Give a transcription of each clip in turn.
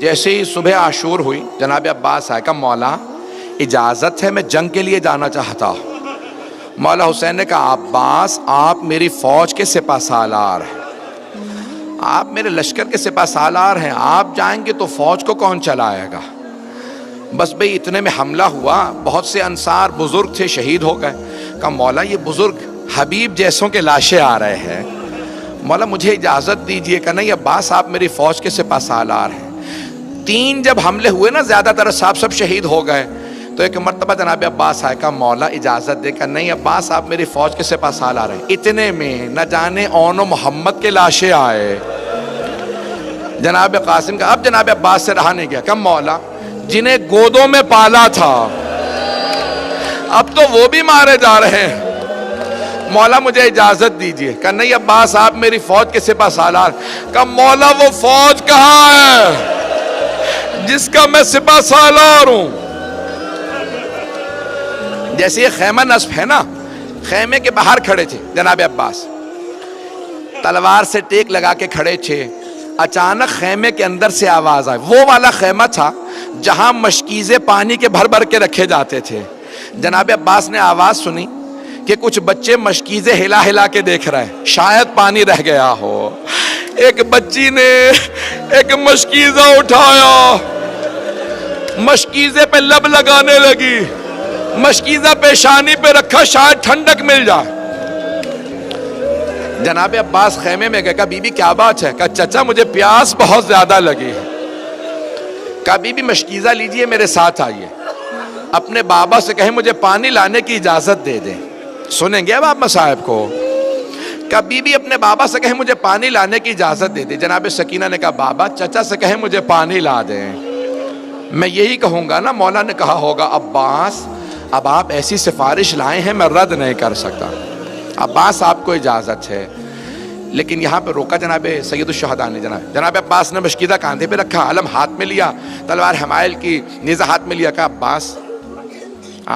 جیسے ہی صبح عاشور ہوئی جناب عباس آئے، کہا مولا اجازت ہے میں جنگ کے لیے جانا چاہتا ہوں۔ مولا حسین نے کہا عباس آپ میری فوج کے سپہ سالار ہیں، آپ میرے لشکر کے سپہ سالار ہیں، آپ جائیں گے تو فوج کو کون چلائے گا؟ بس بھئی اتنے میں حملہ ہوا، بہت سے انصار بزرگ تھے شہید ہو گئے۔ کہا مولا یہ بزرگ حبیب جیسوں کے لاشیں آ رہے ہیں، مولا مجھے اجازت دیجئے۔ کہ نہیں عباس آپ میری فوج کے سپہ سالار ہیں۔ 3 جب حملے ہوئے نا زیادہ تر صاحب سب شہید ہو گئے، تو ایک مرتبہ جناب عباس آئے، کہا مولا اجازت دے۔ کہ نہیں عباس آپ میری فوج کے سپہ سالار ہیں۔ اتنے میں نہ جانے اون و محمد کے لاشیں آئے۔ جناب قاسم کا اب جناب عباس سے رہا نہیں گیا، کہ مولا جنہیں گودوں میں پالا تھا اب تو وہ بھی مارے جا رہے ہیں، مولا مجھے اجازت دیجئے۔ کہ نہیں عباس آپ میری فوج کے سپہ سالار۔ کہ مولا وہ فوج کہاں ہے جس کا میں سپہ سالار ہوں؟ جیسے یہ خیمہ نصب ہے نا، خیمے کے باہر کھڑے تھے جناب عباس، تلوار سے ٹیک لگا کے کھڑے تھے۔ اچانک خیمے کے اندر سے آواز آئی، وہ والا خیمہ تھا جہاں مشکیزیں پانی کے بھر بھر کے رکھے جاتے تھے۔ جناب عباس نے آواز سنی کہ کچھ بچے مشکیزیں ہلا ہلا کے دیکھ رہے ہیں، شاید پانی رہ گیا ہو۔ ایک بچی نے ایک مشکیزہ اٹھایا، مشکیزے پہ لب لگانے لگی، مشکیزہ پیشانی پہ رکھا شاید ٹھنڈک مل جائے۔ جناب عباس خیمے میں گئے، کہا بی بی کیا بات ہے؟ کہا چچا مجھے پیاس بہت زیادہ لگی ہے۔ کہا بی بی مشکیزہ لیجئے میرے ساتھ آئیے، اپنے بابا سے کہیں مجھے پانی لانے کی اجازت دے دیں۔ سنیں گے اب آپ مصائب کو؟ کہا بی بی اپنے بابا سے کہیں مجھے پانی لانے کی اجازت دے دیں۔ جناب سکینہ نے کہا بابا چچا سے کہیں مجھے پانی لا دیں۔ میں یہی کہوں گا نا، مولا نے کہا ہوگا عباس اب آپ ایسی سفارش لائے ہیں میں رد نہیں کر سکتا، عباس آپ کو اجازت ہے۔ لیکن یہاں پہ روکا جناب سید الشہداء نے۔ جناب عباس نے مشکیزہ کاندھے پہ رکھا، علم ہاتھ میں لیا، تلوار حمائل کی نیزہ ہاتھ میں لیا۔ کہا عباس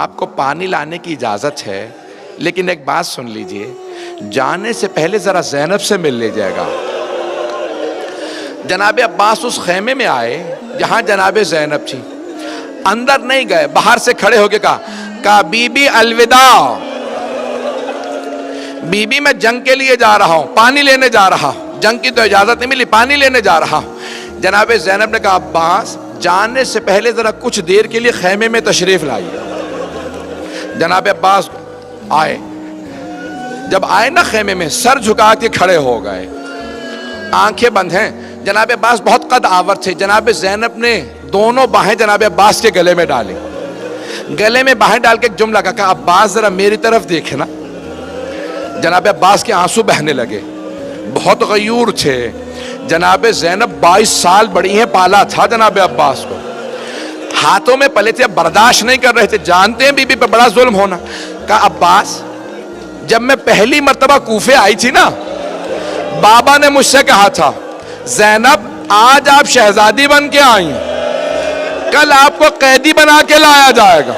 آپ کو پانی لانے کی اجازت ہے، لیکن ایک بات سن لیجئے، جانے سے پہلے ذرا زینب سے مل لیجئے گا۔ جناب عباس اس خیمے میں آئے جہاں جناب زینب تھی، اندر نہیں گئے، باہر سے کھڑے ہو کے کہا بی بی الوداع، بی بی میں جنگ کے لیے جا رہا ہوں، پانی لینے جا رہا ہوں، جنگ کی تو اجازت نہیں ملی، پانی لینے جا رہا ہوں۔ جناب زینب نے کہا عباس جانے سے پہلے ذرا کچھ دیر کے لیے خیمے میں تشریف لائیے۔ جناب عباس آئے، جب آئے نا خیمے میں سر جھکا کے کھڑے ہو گئے، آنکھیں بند ہیں۔ جناب عباس بہت قد آور تھے، جناب زینب نے دونوں باہیں جناب عباس کے گلے میں ڈالی، گلے میں باہیں ڈال کے ایک جملہ کہا عباس ذرا میری طرف دیکھنا۔ جناب عباس کے آنسو بہنے لگے، بہت غیور تھے۔ جناب زینب 22 سال بڑی ہیں، پالا تھا جناب عباس کو، ہاتھوں میں پلے تھے، برداشت نہیں کر رہے تھے، جانتے ہیں بی بی پہ بڑا ظلم ہونا۔ کہا عباس جب میں پہلی مرتبہ کوفے آئی تھی نا، بابا نے مجھ سے کہا تھا زینب آج آپ شہزادی بن کے آئیں، کل آپ کو قیدی بنا کے لایا جائے گا۔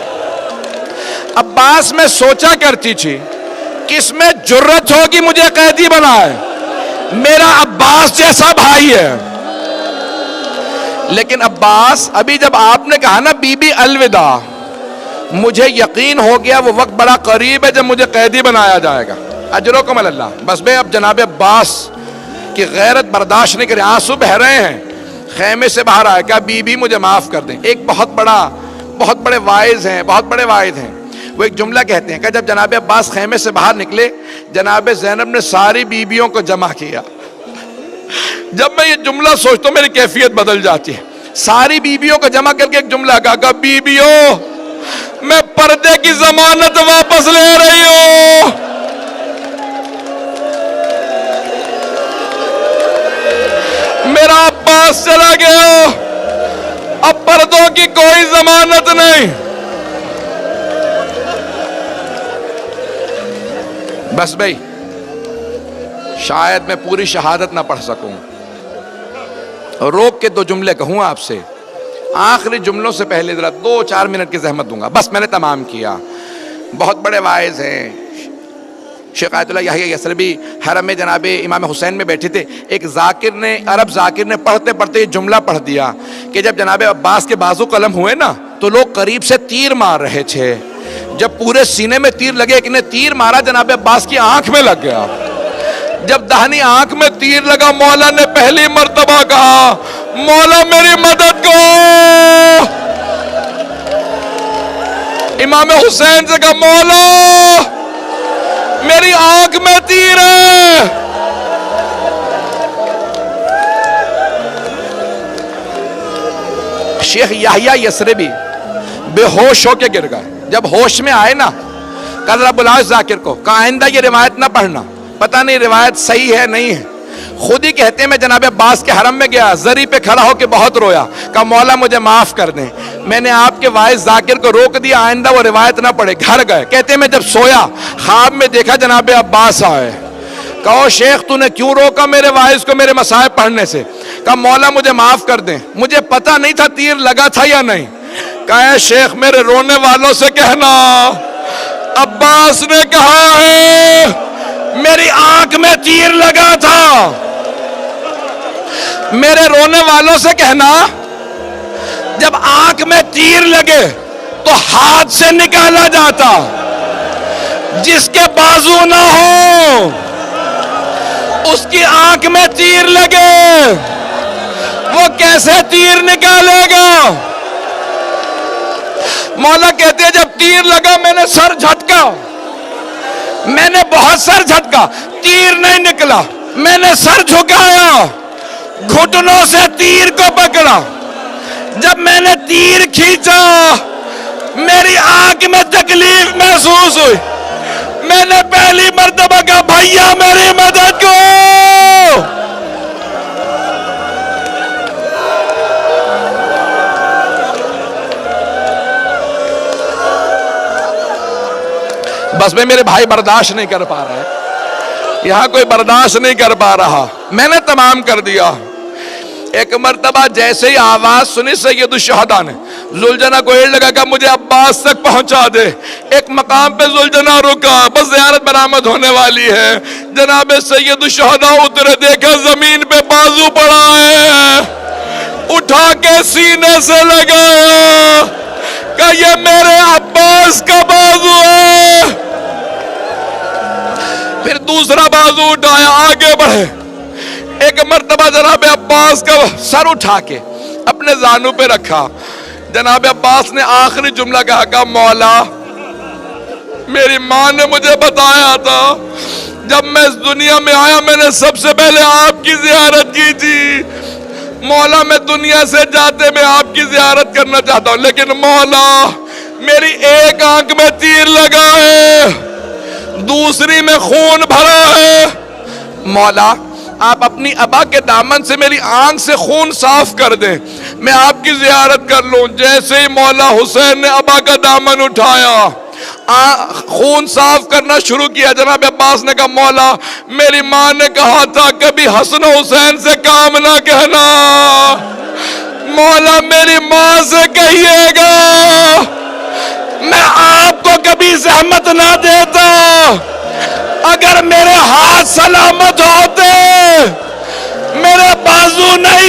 عباس میں سوچا کرتی تھی کس میں جرت ہوگی مجھے قیدی بنائے، میرا عباس جیسا بھائی ہے۔ لیکن عباس ابھی جب آپ نے کہا نا بی بی الوداع، مجھے یقین ہو گیا وہ وقت بڑا قریب ہے جب مجھے قیدی بنایا جائے گا۔ اجرکم اللہ۔ بس بے اب جناب عباس کی غیرت برداشت نہیں کرے، آنسو بہ رہے ہیں، خیمے سے باہر آئے، کہا بی بی مجھے معاف کر دیں۔ ایک بہت بڑے واعظ ہیں، بہت بڑے واعظ ہیں، وہ ایک جملہ کہتے ہیں کہ جب جناب عباس خیمے سے باہر نکلے، جناب زینب نے ساری بیویوں کو جمع کیا۔ جب میں یہ جملہ سوچتا ہوں میری کیفیت بدل جاتی ہے۔ ساری بیویوں کو جمع کر کے ایک جملہ کہا بیویوں میں پردے کی ضمانت واپس لے رہی ہوں، میرا عباس چلا گیا، اب پردوں کی کوئی ضمانت نہیں۔ بس بھائی شاید میں پوری شہادت نہ پڑھ سکوں، روک کے 2 جملے کہوں آپ سے، آخری جملوں سے پہلے ذرا 2-4 منٹ کی زحمت دوں گا، بس میں نے تمام کیا۔ بہت بڑے واعظ ہیں، شیخ آیت اللہ یحییٰ یثربی حرم میں جناب امام حسین میں بیٹھے تھے. ایک ذاکر نے، عرب ذاکر نے پڑھتے پڑھتے یہ جملہ پڑھ دیا کہ جب جناب عباس کے بازو قلم ہوئے نا تو لوگ قریب سے تیر مار رہے تھے. جب پورے سینے میں تیر لگے، ایک نے تیر مارا جناب عباس کی آنکھ میں لگ گیا. جب دہنی آنکھ میں تیر لگا، مولا نے پہلی مرتبہ کہا مولا میری مدد کرو. امام حسین سے کہا مولا میری آنکھ میں تیر ہے. شیخ یحییٰ یثربی بے ہوش ہو کے گر گئے. جب ہوش میں آئے نا کل رب العالمین ذاکر کو کہا آئندہ یہ روایت نہ پڑھنا، پتہ نہیں روایت صحیح ہے نہیں ہے. خود ہی کہتے ہیں میں جناب عباس کے حرم میں گیا، زری پہ کھڑا ہو کے بہت رویا، کہا مولا مجھے معاف کر دیں، میں نے آپ کے وائس ذاکر کو روک دیا، آئندہ وہ روایت نہ پڑھے. گھر گئے، کہتے ہیں میں جب سویا خواب میں دیکھا جناب عباس آئے. کہو شیخ تو نے کیوں روکا میرے وائس کو میرے مصائب پڑھنے سے؟ کہا مولا مجھے معاف کر دیں، مجھے پتہ نہیں تھا تیر لگا تھا یا نہیں. کہا شیخ میرے رونے والوں سے کہنا عباس نے کہا ہے میری آنکھ میں تیر لگا تھا. میرے رونے والوں سے کہنا جب آنکھ میں تیر لگے تو ہاتھ سے نکالا جاتا، جس کے بازو نہ ہو اس کی آنکھ میں تیر لگے وہ کیسے تیر نکالے گا؟ مولا کہتے ہیں جب تیر لگا میں نے سر جھٹکا، میں نے بہت سر جھٹکا، تیر نہیں نکلا. میں نے سر جھکایا، گھٹنوں سے تیر کو پکڑا. جب میں نے تیر کھینچا میری آنکھ میں تکلیف محسوس ہوئی. میں نے پہلی مرتبہ کہا بھیا میری مدد کرو. بس میں میرے بھائی برداشت نہیں کر پا رہے، یہاں کوئی برداشت نہیں کر پا رہا. میں نے تمام کر دیا. ایک مرتبہ جیسے ہی آواز سنی سید الشہداء نے، زلجنا کو ایڑ لگا کہ مجھے عباس تک پہنچا دے. ایک مقام پہ زلجنا رکا، بس زیارت برآمد ہونے والی ہے. جناب سید الشہداء اترے، دیکھا زمین پہ بازو پڑا ہے، اٹھا کے سینے سے لگایا کہ یہ میرے عباس کا بازو ہے. پھر دوسرا بازو اٹھایا، آگے بڑھے. ایک مرتبہ جناب عباس کا سر اٹھا کے اپنے زانوں پہ رکھا. جناب عباس نے آخری جملہ کہا کہ مولا میری ماں نے مجھے بتایا تھا جب میں اس دنیا میں آیا میں نے سب سے پہلے آپ کی زیارت کی تھی. مولا میں دنیا سے جاتے میں آپ کی زیارت کرنا چاہتا ہوں، لیکن مولا میری ایک آنکھ میں تیر لگا ہے، دوسری میں خون بھرا ہے. مولا آپ اپنی ابا کے دامن سے میری آنکھ سے خون صاف کر دیں، میں آپ کی زیارت کر لوں. جیسے ہی مولا حسین نے ابا کا دامن اٹھایا، خون صاف کرنا شروع کیا. جناب عباس نے کہا مولا میری ماں نے کہا تھا کبھی حسن حسین سے کام نہ کہنا، مولا میری ماں سے کہیے گا میں آپ کو کبھی زحمت نہ دیتا. اگر میرے ہاتھ سلامت ہوتے، میرے بازو نہیں